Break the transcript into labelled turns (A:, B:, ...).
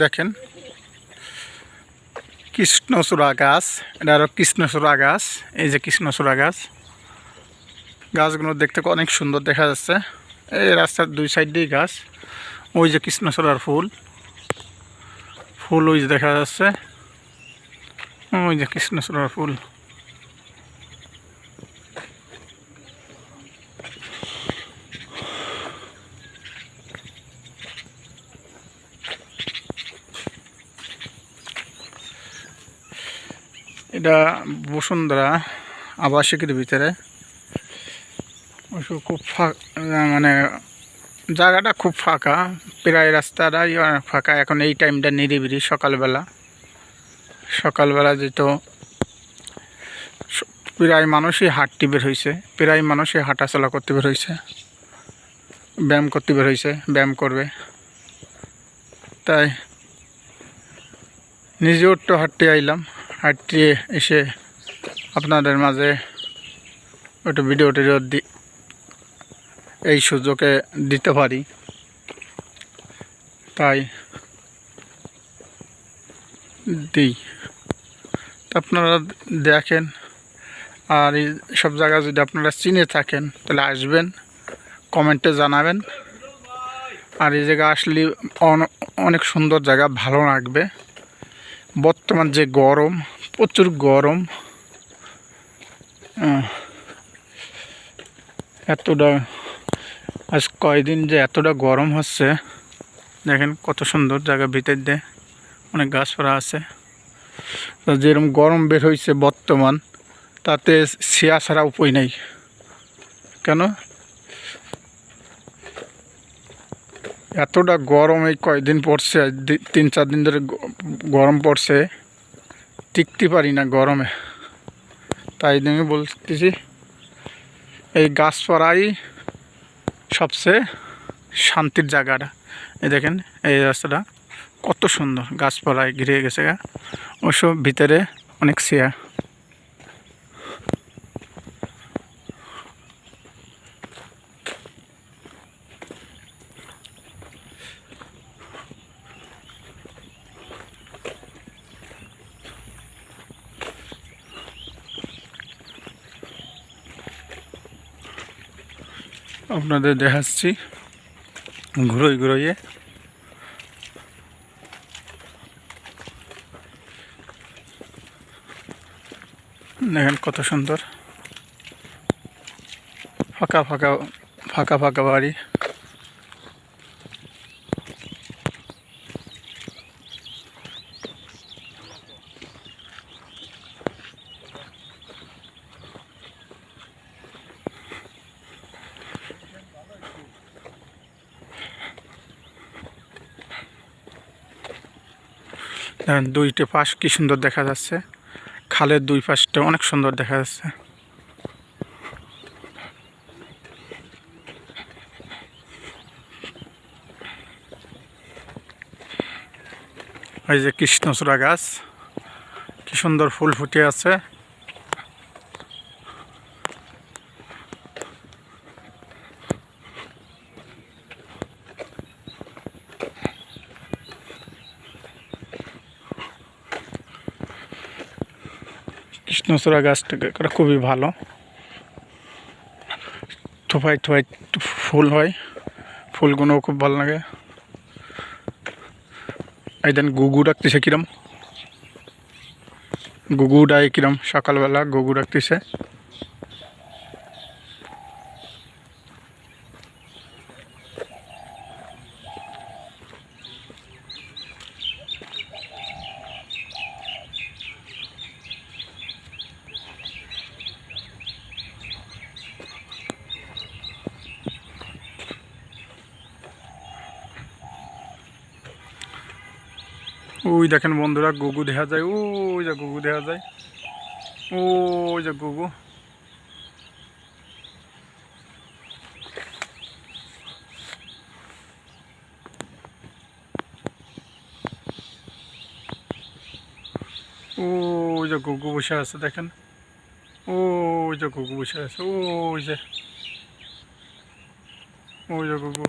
A: দেখেন কৃষ্ণচূড়া গাছ, এটা হলো কৃষ্ণচূড়া গাছ। এই যে কৃষ্ণচূড়া গাছ, গাছগুলো দেখতে অনেক সুন্দর দেখা যাচ্ছে। এই রাস্তার দুই সাইডেই গাছ। ওই যে কৃষ্ণচূড়ার ফুল ফুল ওই যে দেখা যাচ্ছে, ওই যে কৃষ্ণচূড়ার ফুল। এটা বসুন্ধরা আবাসিকের ভিতরে খুব মানে জায়গাটা খুব ফাঁকা, প্রায় রাস্তাটাই ফাঁকা। এখন এই টাইমটা নিরিবিলি, সকালবেলা যেহেতু প্রায় মানুষই হাঁটতে বের হয়েছে, প্রায় মানুষই হাঁটাচলা করতে বের হয়েছে, ব্যায়াম করতে বের হয়েছে, ব্যায়াম করবে। তাই নিজেও একটু হাঁটতে আইলাম, হাঁটতে এসে আপনাদের মাঝে একটু ভিডিও এই সুযোগে দিতে পারি, তাই দিই। আপনারা দেখেন, আর এই সব জায়গা যদি আপনারা চিনে থাকেন তাহলে আসবেন, কমেন্টে জানাবেন। আর এই জায়গা আসলে অনেক সুন্দর জায়গা, ভালো লাগবে। বর্তমান যে গরম, প্রচুর গরম, এতটা আজ কয়দিন যে এতটা গরম হচ্ছে। দেখেন কত সুন্দর জায়গা, ভিতর দিয়ে অনেক গাছপালা আছে। যেরকম গরম বের হয়েছে বর্তমান, তাতে ছিয়া ছাড়া উপায় নেই। কেন এতটা গরম এই কয়দিন পড়ছে, 3-4 দিন ধরে গরম পড়ছে, টিকতে পারি না গরমে। তাই আমি বলতেছি এই গাছপালাই সবচেয়ে শান্তির জায়গাটা। এই দেখেন এই রাস্তাটা কত সুন্দর, গাছপালায় ঘিরে গেছে। ওসব ভিতরে অনেক ছিয়া। আপনাদের দেখাচ্ছি ঘুরোইয়ে। দেখেন কত সুন্দর, ফাঁকা ফাঁকা ফাঁকা ফাঁকা বাড়ি। দুইটা পাশ কি সুন্দর দেখা যাচ্ছে, খালের দুই পাশটা অনেক সুন্দর দেখা যাচ্ছে। এই যে কৃষ্ণচূড়া গাছ, কি সুন্দর ফুল ফুটে আছে। কৃষ্ণচূড়া গাছটা খুবই ভালো, থোপাই থোপাই ফুল হয়, ফুলগুলোও খুব ভালো লাগে। এই দেন গুগু ডাকতেছে কিরম, গুগু ডাই কিরম, সকালবেলা গুগু ডাকতেছে। ওই দেখেন বন্ধুরা, গুগু দেখা যায়, ওই যে গুগু দেখা যায়, ওই যে গুগু। ওই যে গুগু বসে আছে দেখেন, ওই যে গুগু বসে আছে, ওই যে গুগু।